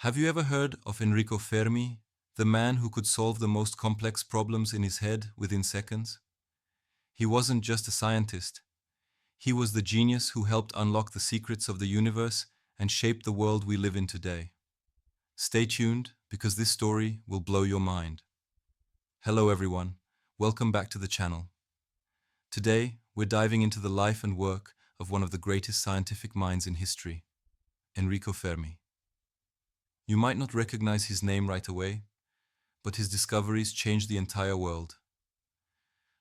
Have you ever heard of Enrico Fermi, the man who could solve the most complex problems in his head within seconds? He wasn't just a scientist. He was the genius who helped unlock the secrets of the universe and shape the world we live in today. Stay tuned, because this story will blow your mind. Hello everyone, welcome back to the channel. Today, we're diving into the life and work of one of the greatest scientific minds in history, Enrico Fermi. You might not recognize his name right away, but his discoveries changed the entire world.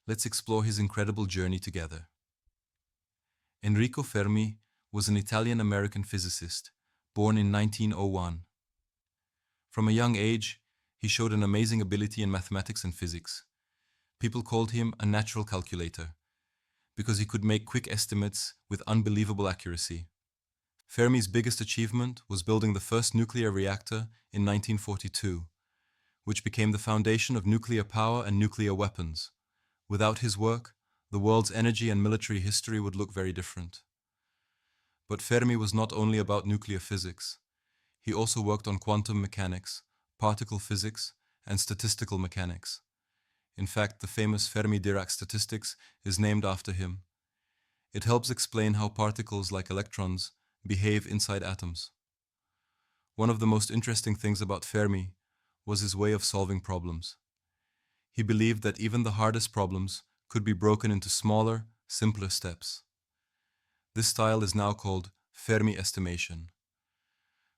Let's explore his incredible journey together. Enrico Fermi was an Italian-American physicist, born in 1901. From a young age, he showed an amazing ability in mathematics and physics. People called him a natural calculator, because he could make quick estimates with unbelievable accuracy. Fermi's biggest achievement was building the first nuclear reactor in 1942, which became the foundation of nuclear power and nuclear weapons. Without his work, the world's energy and military history would look very different. But Fermi was not only about nuclear physics. He also worked on quantum mechanics, particle physics, and statistical mechanics. In fact, the famous Fermi-Dirac statistics is named after him. It helps explain how particles like electrons behave inside atoms. One of the most interesting things about Fermi was his way of solving problems. He believed that even the hardest problems could be broken into smaller, simpler steps. This style is now called Fermi estimation.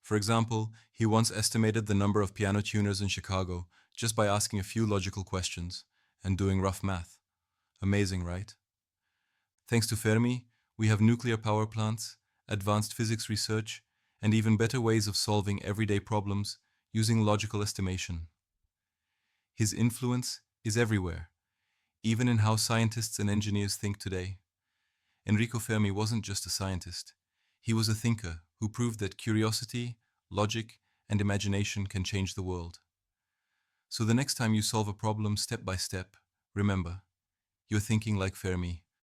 For example, he once estimated the number of piano tuners in Chicago just by asking a few logical questions and doing rough math. Amazing, right? Thanks to Fermi, we have nuclear power plants, advanced physics research, and even better ways of solving everyday problems using logical estimation. His influence is everywhere, even in how scientists and engineers think today. Enrico Fermi wasn't just a scientist. He was a thinker who proved that curiosity, logic, and imagination can change the world. So the next time you solve a problem step by step, remember, you're thinking like Fermi.